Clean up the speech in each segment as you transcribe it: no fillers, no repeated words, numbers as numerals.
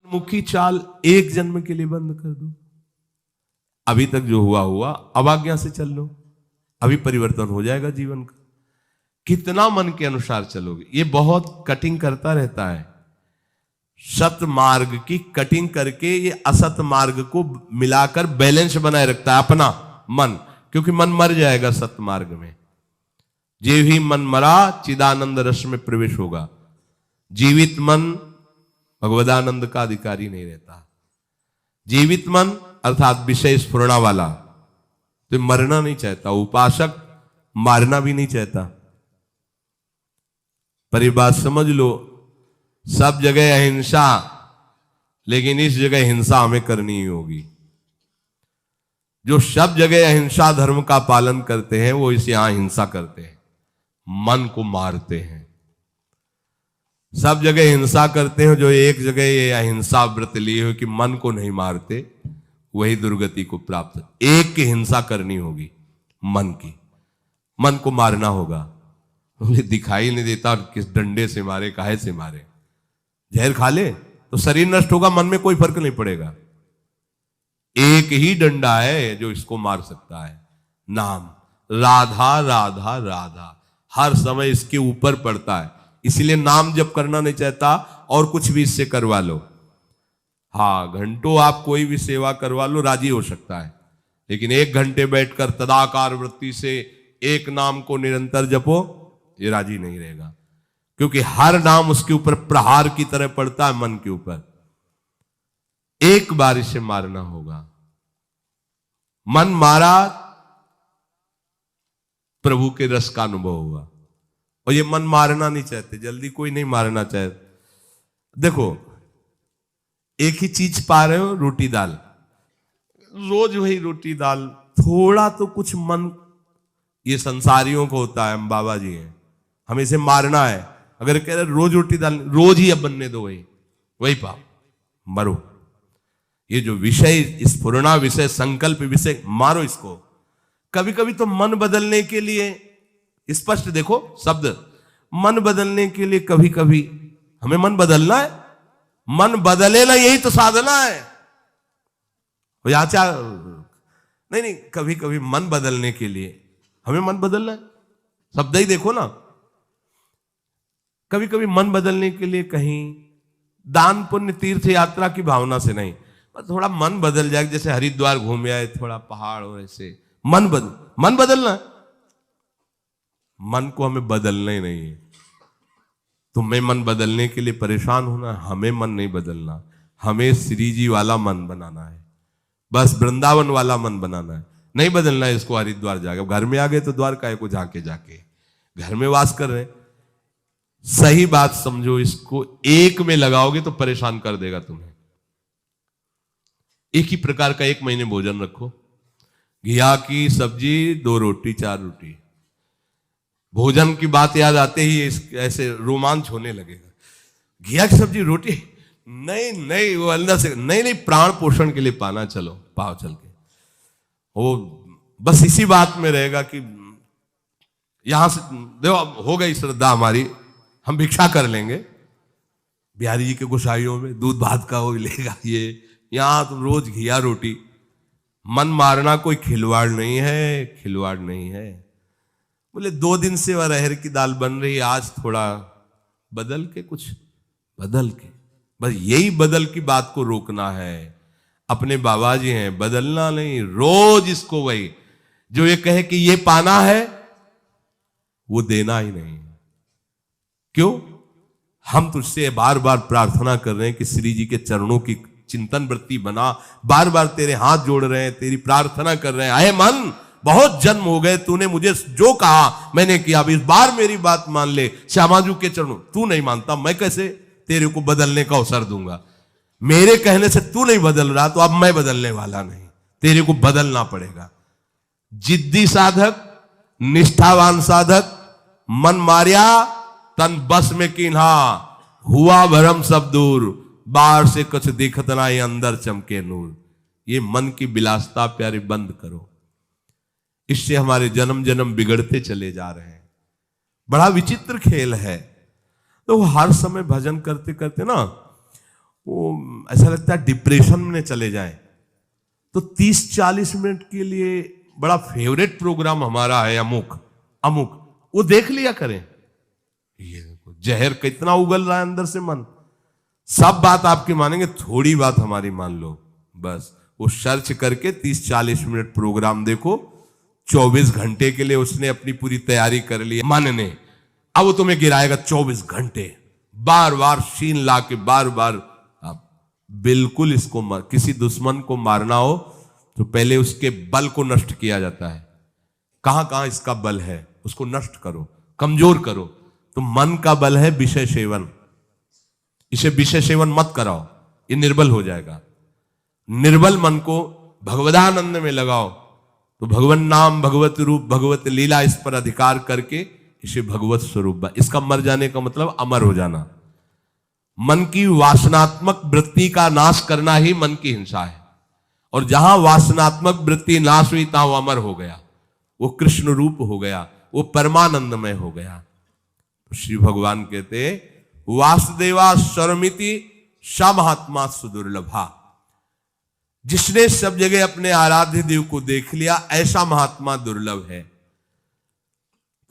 मुखी चाल एक जन्म के लिए बंद कर दो। अभी तक जो हुआ हुआ, अब आज्ञा से चल लो, अभी परिवर्तन हो जाएगा जीवन का। कितना मन के अनुसार चलोगे, ये बहुत कटिंग करता रहता है। सत मार्ग की कटिंग करके ये असत मार्ग को मिलाकर बैलेंस बनाए रखता है अपना मन, क्योंकि मन मर जाएगा सत मार्ग में। जे भी मन मरा चिदानंद रस में प्रवेश होगा। जीवित मन भगवदानंद का अधिकारी नहीं रहता। जीवित मन अर्थात विषय स्फुरणा वाला तो मरना नहीं चाहता। उपासक मारना भी नहीं चाहता। पर ये बात समझ लो, सब जगह अहिंसा, लेकिन इस जगह हिंसा हमें करनी ही होगी। जो सब जगह अहिंसा धर्म का पालन करते हैं वो इस यहां हिंसा करते हैं, मन को मारते हैं। सब जगह हिंसा करते हैं, जो एक जगह ये अहिंसा व्रत लिए हो कि मन को नहीं मारते, वही दुर्गति को प्राप्त। एक की हिंसा करनी होगी, मन की, मन को मारना होगा। मुझे दिखाई नहीं देता किस डंडे से मारे, काहे से मारे। जहर खा ले तो शरीर नष्ट होगा, मन में कोई फर्क नहीं पड़ेगा। एक ही डंडा है जो इसको मार सकता है, नाम। राधा राधा राधा हर समय इसके ऊपर पड़ता है, इसलिए नाम जप करना नहीं चाहता और कुछ भी इससे करवा लो। हाँ, घंटों आप कोई भी सेवा करवा लो, राजी हो सकता है, लेकिन 1 घंटे बैठकर तदाकार वृत्ति से एक नाम को निरंतर जपो, ये राजी नहीं रहेगा। क्योंकि हर नाम उसके ऊपर प्रहार की तरह पड़ता है, मन के ऊपर। एक बार इसे मारना होगा। मन मारा, प्रभु के रस का अनुभव हुआ। और ये मन मारना नहीं चाहते, जल्दी कोई नहीं मारना चाहते। देखो, एक ही चीज पा रहे हो, रोटी दाल, रोज वही रोटी दाल, थोड़ा तो कुछ मन, ये संसारियों को होता है। हम बाबा जी हैं, हमें इसे मारना है। अगर कह रहे रोज रोटी दाल, रोज ही अब बनने दो, वही पाओ, मरो। ये जो विषय स्फुरणा विषय, संकल्प विषय, मारो इसको। कभी कभी तो मन बदलने के लिए, स्पष्ट देखो शब्द, मन बदलने के लिए कभी कभी हमें मन बदलना है। मन बदले ना, यही तो साधना है। नहीं, कभी कभी मन बदलने के लिए हमें मन बदलना है। शब्द ही देखो ना, कभी कभी मन बदलने के लिए कहीं दान पुण्य तीर्थ यात्रा की भावना से नहीं, थोड़ा मन बदल जाए, जैसे हरिद्वार घूम आए, थोड़ा पहाड़ और ऐसे मन बदलना है। मन को हमें बदलना ही नहीं है। तुम्हें मन बदलने के लिए परेशान होना, हमें मन नहीं बदलना। हमें श्री जी वाला मन बनाना है, बस वृंदावन वाला मन बनाना है। नहीं बदलना है इसको हरिद्वार जाके। घर में आ गए तो द्वारका को जाके घर में वास कर रहे। सही बात समझो, इसको एक में लगाओगे तो परेशान कर देगा तुम्हें। एक ही प्रकार का 1 महीने भोजन रखो, घिया की सब्जी, 2 रोटी 4 रोटी। भोजन की बात याद आते ही ऐसे रोमांच होने लगेगा। घिया की सब्जी रोटी, नहीं, वो अंदर से नहीं, प्राण पोषण के लिए पाना, चलो पाओ चल के। वो बस इसी बात में रहेगा कि यहां से देखो हो गई श्रद्धा हमारी, हम भिक्षा कर लेंगे। बिहारी जी के गोसाइयों में दूध भात का वो लेगा, ये यहां तो रोज घिया रोटी। मन मारना कोई खिलवाड़ नहीं है। बोले 2 दिन से अरहर की दाल बन रही है, आज थोड़ा बदल के, बस यही बदल की बात को रोकना है। अपने बाबा जी हैं, बदलना नहीं, रोज इसको वही जो ये कहे कि ये पाना है, वो देना ही नहीं। क्यों? हम तुझसे बार बार प्रार्थना कर रहे हैं कि श्री जी के चरणों की चिंतन वृत्ति बना, बार बार तेरे हाथ जोड़ रहे हैं, तेरी प्रार्थना कर रहे हैं। अहे मन, बहुत जन्म हो गए, तूने मुझे जो कहा मैंने किया, अब इस बार मेरी बात मान ले। श्यामाजू के चरणों, तू नहीं मानता, मैं कैसे तेरे को बदलने का अवसर दूंगा। मेरे कहने से तू नहीं बदल रहा, तो अब मैं बदलने वाला नहीं, तेरे को बदलना पड़ेगा। जिद्दी साधक, निष्ठावान साधक, मन मारिया तन बस में कीन्हा, हुआ भरम सब दूर, बाहर से कुछ दिखत ना, ये अंदर चमके नूर। ये मन की विलासता प्यारे बंद करो, इससे हमारे जन्म जन्म बिगड़ते चले जा रहे हैं। बड़ा विचित्र खेल है। तो हर समय भजन करते करते ना, वो ऐसा लगता है डिप्रेशन में चले जाए। तो 30-40 मिनट के लिए बड़ा फेवरेट प्रोग्राम हमारा है अमुक अमुक, वो देख लिया करें। ये देखो जहर कितना उगल रहा है अंदर से मन। सब बात आपकी मानेंगे, थोड़ी बात हमारी मान लो बस। वो सर्च करके 30-40 मिनट प्रोग्राम देखो, 24 घंटे के लिए उसने अपनी पूरी तैयारी कर ली मन ने। अब वो तुम्हें गिराएगा 24 घंटे, बार बार शीन ला के बार बार। बिल्कुल इसको किसी दुश्मन को मारना हो तो पहले उसके बल को नष्ट किया जाता है। कहां कहां इसका बल है उसको नष्ट करो, कमजोर करो। तो मन का बल है विषय सेवन, इसे विषय सेवन मत कराओ, ये निर्बल हो जाएगा। निर्बल मन को भगवदानंद में लगाओ तो भगवन नाम, भगवत रूप, भगवत लीला, इस पर अधिकार करके इसे भगवत स्वरूप। इसका मर जाने का मतलब अमर हो जाना। मन की वासनात्मक वृत्ति का नाश करना ही मन की हिंसा है। और जहां वासनात्मक वृत्ति नाश हुई तहां वो अमर हो गया, वो कृष्ण रूप हो गया, वो परमानंदमय हो गया। तो श्री भगवान कहते वासुदेवा सर्वमिति स महात्मा सुदुर्लभा। जिसने सब जगह अपने आराध्य देव को देख लिया, ऐसा महात्मा दुर्लभ है।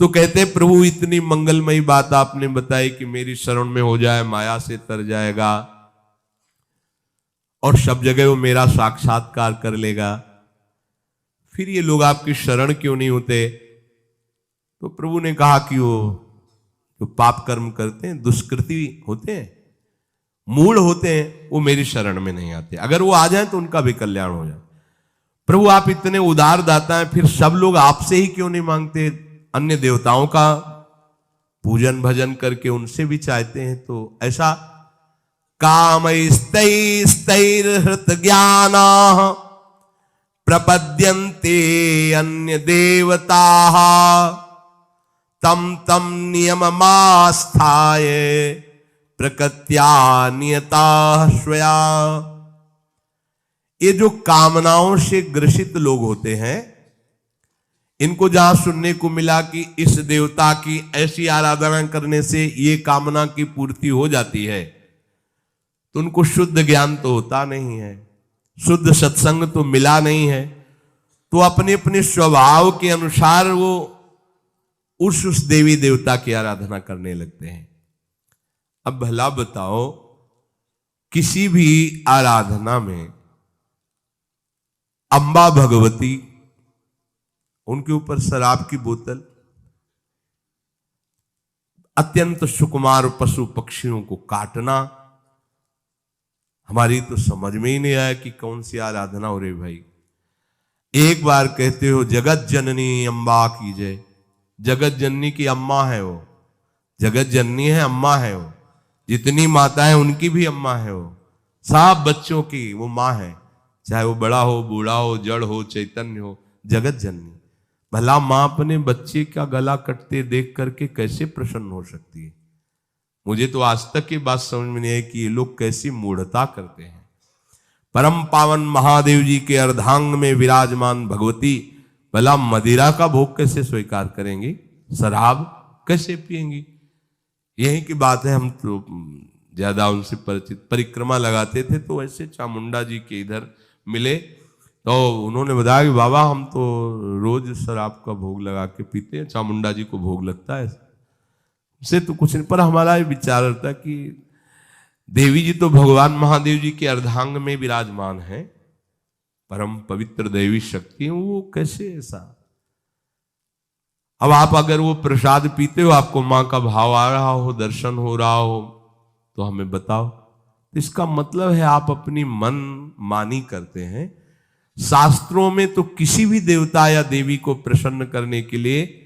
तो कहते प्रभु इतनी मंगलमयी बात आपने बताई कि मेरी शरण में हो जाए माया से तर जाएगा और सब जगह वो मेरा साक्षात्कार कर लेगा, फिर ये लोग आपकी शरण क्यों नहीं होते? तो प्रभु ने कहा कि वो जो पाप कर्म करते हैं, दुष्कृति होते हैं, मूढ़ होते हैं, वो मेरी शरण में नहीं आते। अगर वो आ जाए तो उनका भी कल्याण हो जाए। प्रभु आप इतने उदार दाता हैं, फिर सब लोग आपसे ही क्यों नहीं मांगते? अन्य देवताओं का पूजन भजन करके उनसे भी चाहते हैं। तो ऐसा कामैस्तैस्तैर्हृत ज्ञाना प्रपद्यन्ते अन्य देवताः तम तम नियममास्थाय प्रकृत्या नियता स्वया। ये जो कामनाओं से ग्रसित लोग होते हैं, इनको जहां सुनने को मिला कि इस देवता की ऐसी आराधना करने से ये कामना की पूर्ति हो जाती है, तो उनको शुद्ध ज्ञान तो होता नहीं है, शुद्ध सत्संग तो मिला नहीं है। तो अपने अपने स्वभाव के अनुसार वो उस देवी देवता की आराधना करने लगते हैं। अब भला बताओ, किसी भी आराधना में अंबा भगवती, उनके ऊपर शराब की बोतल, अत्यंत सुकुमार पशु पक्षियों को काटना, हमारी तो समझ में ही नहीं आया कि कौन सी आराधना हो रही भाई। एक बार कहते हो जगत जननी अम्बा की जय। जगत जननी की अम्मा है वो, जगत जननी है, अम्मा है वो। जितनी माता है उनकी भी अम्मा है वो, सब बच्चों की वो माँ है, चाहे वो बड़ा हो, बूढ़ा हो, जड़ हो, चैतन्य हो, जगत जननी। भला माँ अपने बच्चे का गला कटते देख करके कैसे प्रसन्न हो सकती है? मुझे तो आज तक ये बात समझ में नहीं आई कि ये लोग कैसी मूढ़ता करते हैं। परम पावन महादेव जी के अर्धांग में विराजमान भगवती भला मदिरा का भोग कैसे स्वीकार करेंगी? शराब कैसे पिएंगी? यही की बात है। हम तो ज्यादा उनसे परिचित, परिक्रमा लगाते थे तो ऐसे चामुंडा जी के इधर मिले तो उन्होंने बताया कि बाबा हम तो रोज शराब का भोग लगा के पीते हैं, चामुंडा जी को भोग लगता है, से तो कुछ नहीं। पर हमारा ये विचार रहता कि देवी जी तो भगवान महादेव जी के अर्धांग में विराजमान है, परम पवित्र देवी शक्ति, वो कैसे ऐसा? अब आप अगर वो प्रसाद पीते हो, आपको मां का भाव आ रहा हो, दर्शन हो रहा हो, तो हमें बताओ। इसका मतलब है आप अपनी मन मानी करते हैं। शास्त्रों में तो किसी भी देवता या देवी को प्रसन्न करने के लिए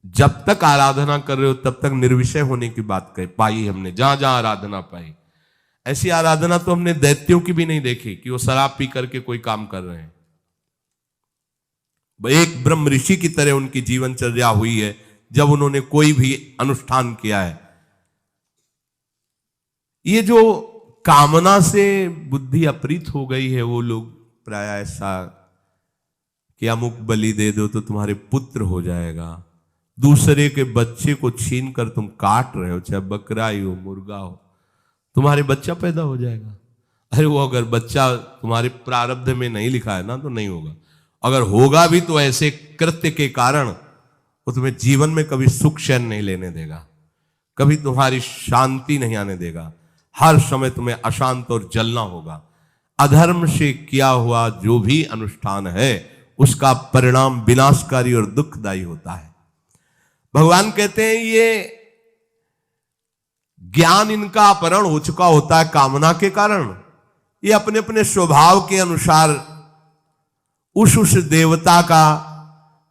जब तक आराधना कर रहे हो तब तक निर्विषय होने की बात पाई हमने, जहां जहां आराधना पाई। ऐसी आराधना तो हमने दैत्यों की भी नहीं देखी कि वो शराब पी करके कोई काम कर रहे हैं। एक ब्रह्म ऋषि की तरह उनकी जीवनचर्या हुई है जब उन्होंने कोई भी अनुष्ठान किया है। ये जो कामना से बुद्धि अपरित हो गई है, वो लोग प्राय ऐसा कि अमुक बलि दे दो तो तुम्हारे पुत्र हो जाएगा, दूसरे के बच्चे को छीन कर तुम काट रहे हो, चाहे बकरा ही हो, मुर्गा हो, तुम्हारे बच्चा पैदा हो जाएगा। अरे वो अगर बच्चा तुम्हारे प्रारब्ध में नहीं लिखा है ना तो नहीं होगा, अगर होगा भी तो ऐसे कृत्य के कारण वो तुम्हें जीवन में कभी सुख चैन नहीं लेने देगा, कभी तुम्हारी शांति नहीं आने देगा, हर समय तुम्हें अशांत और जलना होगा। अधर्म से किया हुआ जो भी अनुष्ठान है उसका परिणाम विनाशकारी और दुखदायी होता है। भगवान कहते हैं ये ज्ञान इनका अपहरण हो चुका होता है कामना के कारण। ये अपने अपने स्वभाव के अनुसार उस देवता का,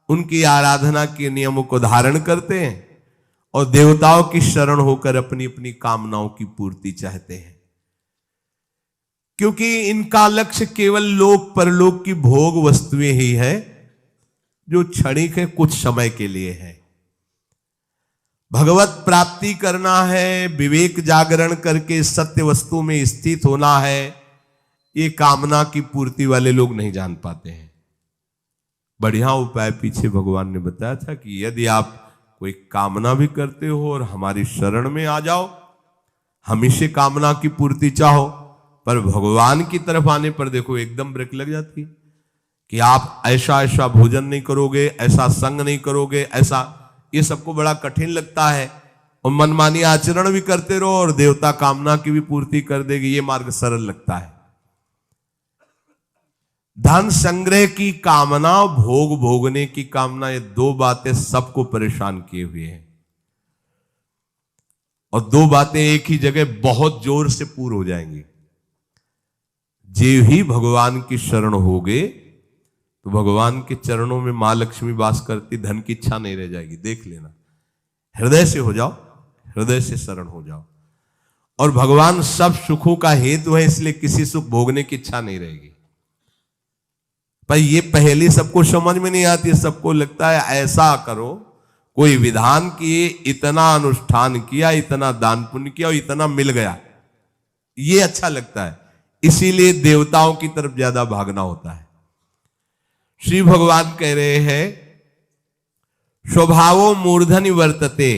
उनकी आराधना के नियमों को धारण करते हैं और देवताओं की शरण होकर अपनी अपनी कामनाओं की पूर्ति चाहते हैं, क्योंकि इनका लक्ष्य केवल लोक परलोक की भोग वस्तुएं ही है जो क्षणिक है, कुछ समय के लिए है। भगवत प्राप्ति करना है, विवेक जागरण करके सत्य वस्तु में स्थित होना है, ये कामना की पूर्ति वाले लोग नहीं जान पाते हैं। बढ़िया उपाय पीछे भगवान ने बताया था कि यदि आप कोई कामना भी करते हो और हमारी शरण में आ जाओ, हम से कामना की पूर्ति चाहो, पर भगवान की तरफ आने पर देखो एकदम ब्रेक लग जाती कि आप ऐसा ऐसा भोजन नहीं करोगे, ऐसा संग नहीं करोगे, ऐसा, ये सबको बड़ा कठिन लगता है और मनमानी आचरण भी करते रहो और देवता कामना की भी पूर्ति कर देगी, ये मार्ग सरल लगता है। धन संग्रह की कामना, भोग भोगने की कामना, ये दो बातें सबको परेशान किए हुए हैं और दो बातें एक ही जगह बहुत जोर से पूर्ण हो जाएंगी। जे ही भगवान की शरण होगे तो भगवान के चरणों में मां लक्ष्मी वास करती, धन की इच्छा नहीं रह जाएगी। देख लेना, हृदय से हो जाओ, हृदय से शरण हो जाओ और भगवान सब सुखों का हेतु है, इसलिए किसी सुख भोगने की इच्छा नहीं रहेगी। पर ये पहली सबको समझ में नहीं आती, सबको लगता है ऐसा करो, कोई विधान किए, इतना अनुष्ठान किया, इतना दान पुण्य किया और इतना मिल गया, ये अच्छा लगता है, इसीलिए देवताओं की तरफ ज्यादा भागना होता है। श्री भगवान कह रहे हैं स्वभावो मूर्धनि वर्तते,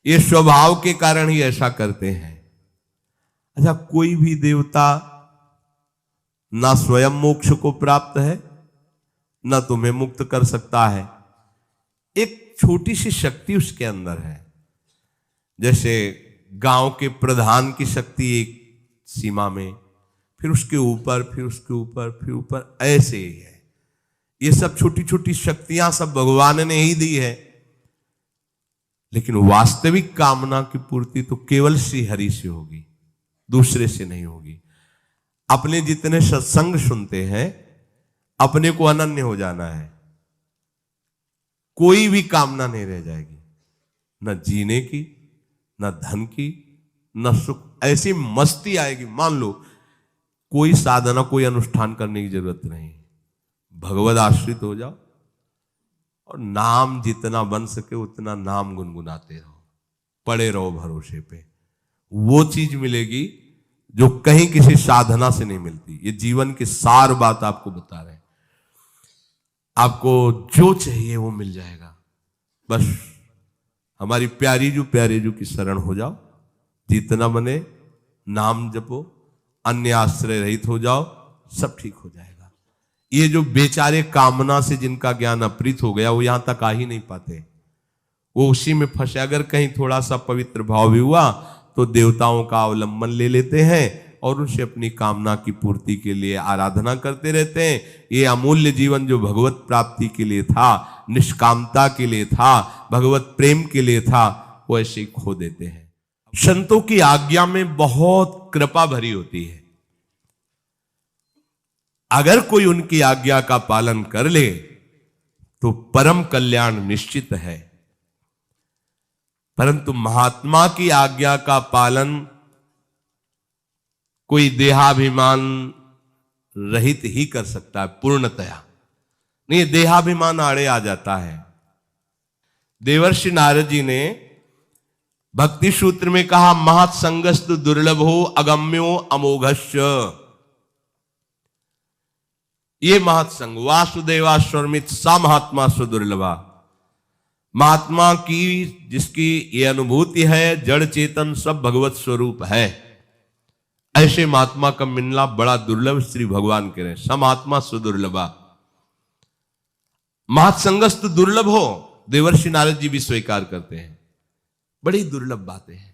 ये स्वभाव के कारण ही ऐसा करते हैं। अच्छा, कोई भी देवता ना स्वयं मोक्ष को प्राप्त है ना तुम्हें मुक्त कर सकता है, एक छोटी सी शक्ति उसके अंदर है। जैसे गांव के प्रधान की शक्ति एक सीमा में, फिर उसके ऊपर, फिर उसके ऊपर, फिर ऊपर, ऐसे ही है। ये सब छोटी छोटी शक्तियां सब भगवान ने ही दी है, लेकिन वास्तविक कामना की पूर्ति तो केवल श्री हरि से होगी, दूसरे से नहीं होगी। अपने जितने सत्संग सुनते हैं, अपने को अनन्य हो जाना है, कोई भी कामना नहीं रह जाएगी, न जीने की, न धन की, न सुख। ऐसी मस्ती आएगी, मान लो कोई साधना, कोई अनुष्ठान करने की जरूरत नहीं, भगवद आश्रित हो जाओ और नाम जितना बन सके उतना नाम गुनगुनाते रहो, पड़े रहो भरोसे पे। वो चीज मिलेगी जो कहीं किसी साधना से नहीं मिलती। ये जीवन की सार बात आपको बता रहे हैं, आपको जो चाहिए वो मिल जाएगा। बस हमारी प्यारी जो की शरण हो जाओ, जितना बने नाम जपो, अन्य आश्रय रहित हो जाओ, सब ठीक हो जाएगा। ये जो बेचारे कामना से जिनका ज्ञान अपहृत हो गया, वो यहां तक आ ही नहीं पाते, वो उसी में फंसे। अगर कहीं थोड़ा सा पवित्र भाव भी हुआ तो देवताओं का अवलंबन ले लेते हैं और उनसे अपनी कामना की पूर्ति के लिए आराधना करते रहते हैं। ये अमूल्य जीवन जो भगवत प्राप्ति के लिए था, निष्कामता के लिए था, भगवत प्रेम के लिए था, वो ऐसे ही खो देते हैं। संतों की आज्ञा में बहुत कृपा भरी होती है। अगर कोई उनकी आज्ञा का पालन कर ले तो परम कल्याण निश्चित है, परंतु महात्मा की आज्ञा का पालन कोई देहाभिमान रहित ही कर सकता है पूर्णतया, नहीं देहाभिमान आड़े आ जाता है। देवर्षि नारद जी ने भक्ति सूत्र में कहा, महत्संगस्तु दुर्लभो अगम्यो अमोघस्य। ये महत्संग वासुदेवा स्वर्मित सा महात्मा सुदुर्लभा, महात्मा की जिसकी ये अनुभूति है जड़ चेतन सब भगवत स्वरूप है, ऐसे महात्मा का मिलना बड़ा दुर्लभ। श्री भगवान कह रहे हैं समात्मा सुदुर्लभा, महत्संगस्त दुर्लभ हो। देवर्षि नारद जी भी स्वीकार करते हैं, बड़ी दुर्लभ बातें हैं।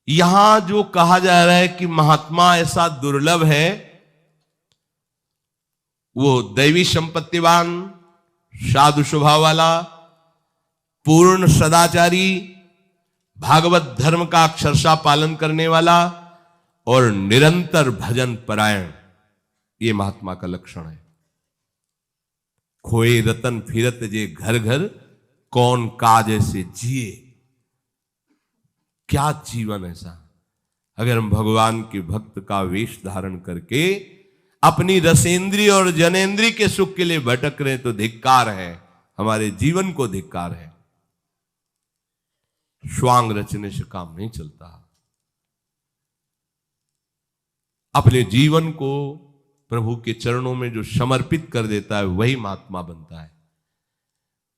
यहां जो कहा जा रहा है कि महात्मा ऐसा दुर्लभ है, वो दैवी संपत्तिवान, साधु स्वभाव वाला, पूर्ण सदाचारी, भागवत धर्म का अक्षरशः पालन करने वाला और निरंतर भजन परायण, ये महात्मा का लक्षण है। खोए रतन फिरत जे घर घर, कौन काज ऐसे जिए। क्या जीवन ऐसा, अगर हम भगवान के भक्त का वेश धारण करके अपनी रसेंद्री और जनेंद्री के सुख के लिए भटक रहे तो धिक्कार है, हमारे जीवन को धिक्कार है। श्वांग रचने से काम नहीं चलता। अपने जीवन को प्रभु के चरणों में जो समर्पित कर देता है वही महात्मा बनता है।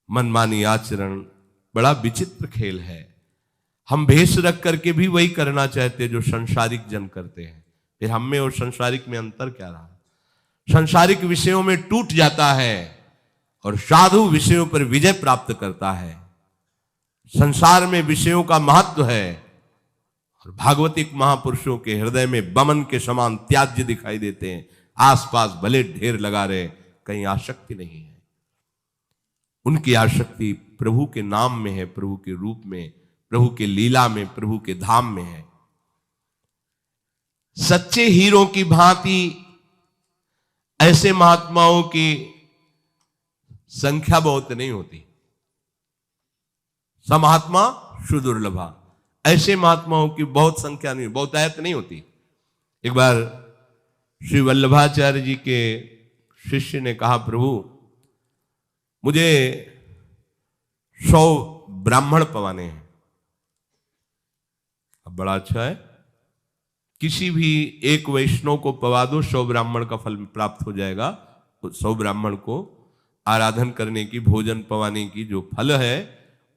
मनमानी आचरण बड़ा विचित्र खेल है। हम भेष रख करके भी वही करना चाहते हैं जो संसारिक जन करते हैं। फिर हम में और संसारिक में अंतर क्या रहा? संसारिक विषयों में टूट जाता है और साधु विषयों पर विजय प्राप्त करता है। संसार में विषयों का महत्व है और भागवतिक महापुरुषों के हृदय में बमन के समान त्याज्य दिखाई देते हैं। आसपास भले ढेर लगा रहे, कहीं आसक्ति नहीं है। उनकी आसक्ति प्रभु के नाम में है, प्रभु के रूप में, प्रभु के लीला में, प्रभु के धाम में है। सच्चे हीरों की भांति ऐसे महात्माओं की संख्या बहुत नहीं होती। समहात्मा सुदुर्लभा, ऐसे महात्माओं की बहुत संख्या नहीं, बहुतायत नहीं होती। एक बार श्री वल्लभाचार्य जी के शिष्य ने कहा, प्रभु मुझे 100 ब्राह्मण पवाने हैं। अब बड़ा अच्छा है, किसी भी एक वैष्णव को पवा दो, 100 ब्राह्मण का फल प्राप्त हो जाएगा। 100 ब्राह्मण को आराधन करने की, भोजन पवाने की जो फल है,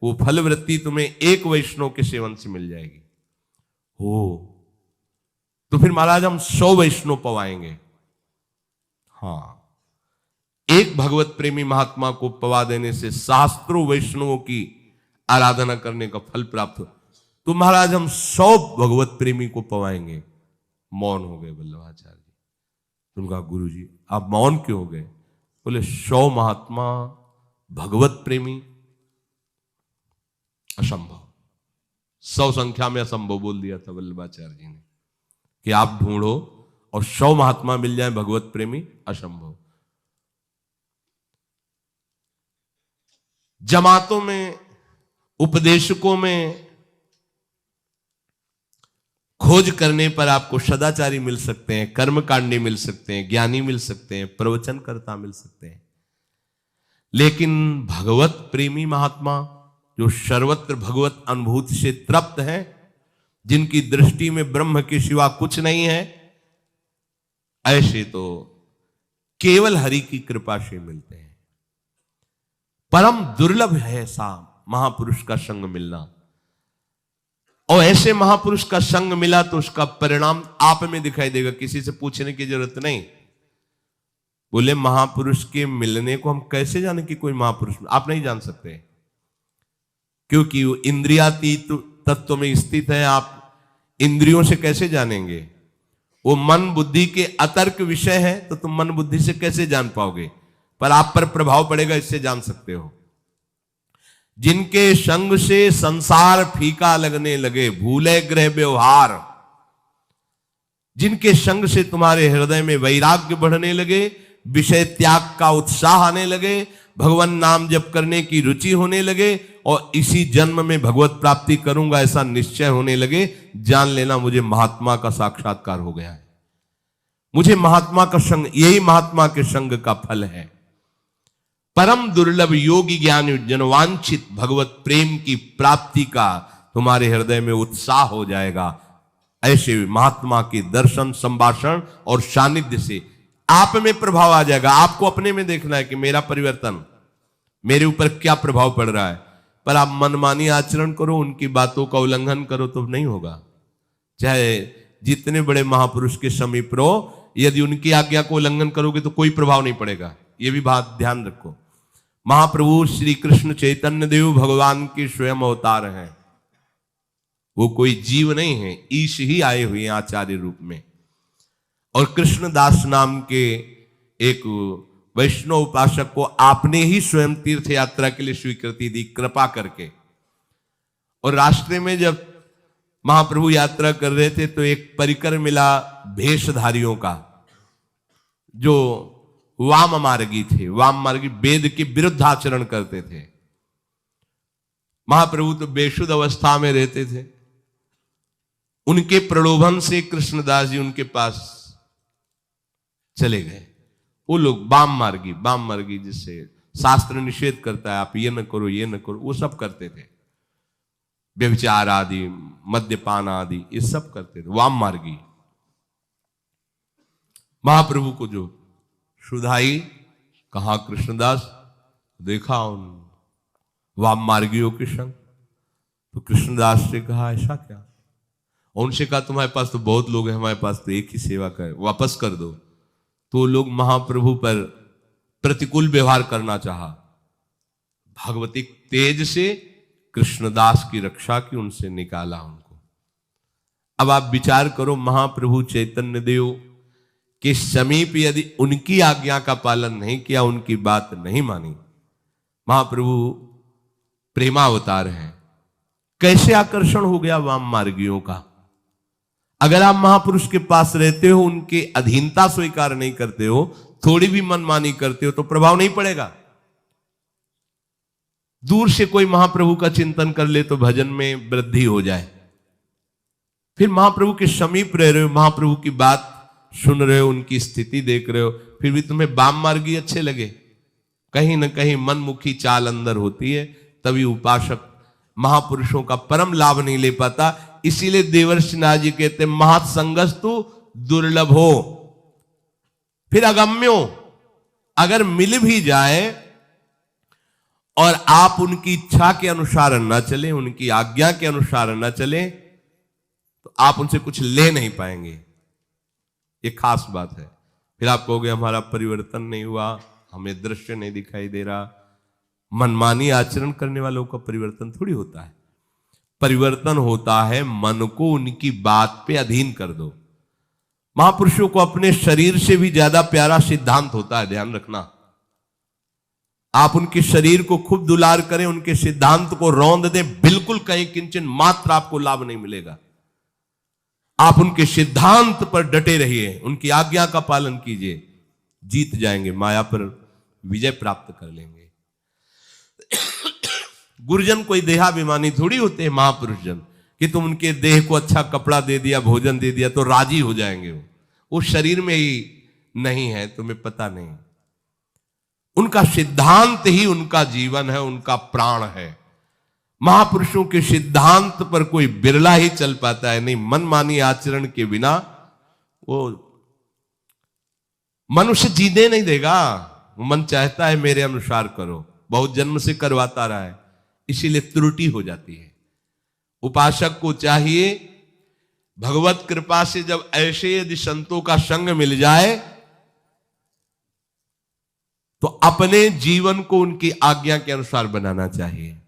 वो फल वृत्ति तुम्हें एक वैष्णव के सेवन से मिल जाएगी। हो तो फिर महाराज हम 100 वैष्णव पवाएंगे। हाँ, एक भगवत प्रेमी महात्मा को पवा देने से शास्त्रों वैष्णवों की आराधना करने का फल प्राप्त हो। तो महाराज हम 100 भगवत प्रेमी को पवाएंगे। मौन हो गए वल्लभाचार्य जी। उनका गुरु जी आप मौन क्यों हो गए? बोले 100 महात्मा भगवत प्रेमी असंभव। 100 संख्या में असंभव बोल दिया था वल्लभाचार्य जी ने कि आप ढूंढो और 100 महात्मा मिल जाए भगवत प्रेमी, असंभव। जमातों में, उपदेशकों में खोज करने पर आपको सदाचारी मिल सकते हैं, कर्मकांडी मिल सकते हैं, ज्ञानी मिल सकते हैं, प्रवचनकर्ता मिल सकते हैं। लेकिन भगवत प्रेमी महात्मा जो सर्वत्र भगवत अनुभूति से तृप्त है, जिनकी दृष्टि में ब्रह्म के सिवा कुछ नहीं है, ऐसे तो केवल हरि की कृपा से मिलते हैं। परम दुर्लभ है ऐसा महापुरुष का संग मिलना। और ऐसे महापुरुष का संग मिला तो उसका परिणाम आप में दिखाई देगा, किसी से पूछने की जरूरत नहीं। बोले महापुरुष के मिलने को हम कैसे जाने कि कोई महापुरुष? आप नहीं जान सकते, क्योंकि वो इंद्रियातीत तत्व में स्थित है। आप इंद्रियों से कैसे जानेंगे? वो मन बुद्धि के अतर्क विषय है, तो तुम मन बुद्धि से कैसे जान पाओगे? पर आप पर प्रभाव पड़ेगा, इससे जान सकते हो। जिनके संग से संसार फीका लगने लगे, भूले ग्रह व्यवहार, जिनके संग से तुम्हारे हृदय में वैराग्य बढ़ने लगे, विषय त्याग का उत्साह आने लगे, भगवान नाम जप करने की रुचि होने लगे और इसी जन्म में भगवत प्राप्ति करूंगा ऐसा निश्चय होने लगे, जान लेना मुझे महात्मा का साक्षात्कार हो गया है। मुझे महात्मा का संग, यही महात्मा के संग का फल है। परम दुर्लभ योगी ज्ञानी जनवांछित भगवत प्रेम की प्राप्ति का तुम्हारे हृदय में उत्साह हो जाएगा। ऐसे महात्मा के दर्शन, संभाषण और सानिध्य से आप में प्रभाव आ जाएगा। आपको अपने में देखना है कि मेरा परिवर्तन, मेरे ऊपर क्या प्रभाव पड़ रहा है। पर आप मनमानी आचरण करो, उनकी बातों का उल्लंघन करो तो नहीं होगा। चाहे जितने बड़े महापुरुष के समीप रहो, यदि उनकी आज्ञा को उल्लंघन करोगे तो कोई प्रभाव नहीं पड़ेगा। ये भी बात ध्यान रखो। महाप्रभु श्री कृष्ण चैतन्य देव भगवान के स्वयं अवतार हैं। वो कोई जीव नहीं है, ईश ही आए हुए हैं आचार्य रूप में। और कृष्णदास नाम के एक वैष्णव उपासक को आपने ही स्वयं तीर्थ यात्रा के लिए स्वीकृति दी, कृपा करके। और रास्ते में जब महाप्रभु यात्रा कर रहे थे तो एक परिकर मिला भेषधारियों का, जो वाम मार्गी थे। वाम मार्गी वेद के विरुद्ध आचरण करते थे। महाप्रभु तो बेशुद्ध अवस्था में रहते थे। उनके प्रलोभन से कृष्णदास जी उनके पास चले गए। वो लोग वाम मार्गी जिससे शास्त्र निषेध करता है, आप ये न करो ये न करो, वो सब करते थे। व्यभिचार आदि, मद्यपान आदि, ये सब करते थे वाम मार्गी। महाप्रभु को जो सुधाई, कहा कृष्णदास, देखा उन वाम मार्गियों के संग। तो कृष्णदास से कहा ऐसा क्या? और उनसे कहा तुम्हारे पास तो बहुत लोग हैं, हमारे पास तो एक ही सेवा कर, वापस कर दो। तो लोग महाप्रभु पर प्रतिकूल व्यवहार करना चाहा। भगवती तेज से कृष्णदास की रक्षा की, उनसे निकाला उनको। अब आप विचार करो, महाप्रभु चैतन्य देव के समीप यदि उनकी आज्ञा का पालन नहीं किया, उनकी बात नहीं मानी, महाप्रभु प्रेमावतार हैं, कैसे आकर्षण हो गया वाम मार्गियों का। अगर आप महापुरुष के पास रहते हो, उनके अधीनता स्वीकार नहीं करते हो, थोड़ी भी मनमानी करते हो, तो प्रभाव नहीं पड़ेगा। दूर से कोई महाप्रभु का चिंतन कर ले तो भजन में वृद्धि हो जाए। फिर महाप्रभु के समीप रह रहे हो, महाप्रभु की बात सुन रहे हो, उनकी स्थिति देख रहे हो, फिर भी तुम्हें वाम मार्गी अच्छे लगे। कहीं ना कहीं मनमुखी चाल अंदर होती है, तभी उपासक महापुरुषों का परम लाभ नहीं ले पाता। इसीलिए देवर्षि नाथ जी कहते महत्संगस्तु दुर्लभो। फिर अगम्यो, अगर मिल भी जाए और आप उनकी इच्छा के अनुसार न चले, उनकी आज्ञा के अनुसार न चले, तो आप उनसे कुछ ले नहीं पाएंगे। ये खास बात है। फिर आप कहोगे हमारा परिवर्तन नहीं हुआ, हमें दृश्य नहीं दिखाई दे रहा। मनमानी आचरण करने वालों का परिवर्तन थोड़ी होता है। परिवर्तन होता है मन को उनकी बात पे अधीन कर दो। महापुरुषों को अपने शरीर से भी ज्यादा प्यारा सिद्धांत होता है, ध्यान रखना। आप उनके शरीर को खूब दुलार करें, उनके सिद्धांत को रौंद दें, बिल्कुल कहीं किंचन मात्र आपको लाभ नहीं मिलेगा। आप उनके सिद्धांत पर डटे रहिए, उनकी आज्ञा का पालन कीजिए, जीत जाएंगे, माया पर विजय प्राप्त कर लेंगे। गुरुजन कोई देहाभिमानी थोड़ी होते हैं महापुरुष जन कि तुम उनके देह को अच्छा कपड़ा दे दिया, भोजन दे दिया तो राजी हो जाएंगे। वो शरीर में ही नहीं है, तुम्हें पता नहीं। उनका सिद्धांत ही उनका जीवन है, उनका प्राण है। महापुरुषों के सिद्धांत पर कोई बिरला ही चल पाता है, नहीं मनमानी आचरण के बिना वो मनुष्य जीने नहीं देगा। वो मन चाहता है मेरे अनुसार करो, बहुत जन्म से करवाता रहा है, इसीलिए त्रुटि हो जाती है। उपासक को चाहिए भगवत कृपा से जब ऐसे यदि संतों का संग मिल जाए तो अपने जीवन को उनकी आज्ञा के अनुसार बनाना चाहिए।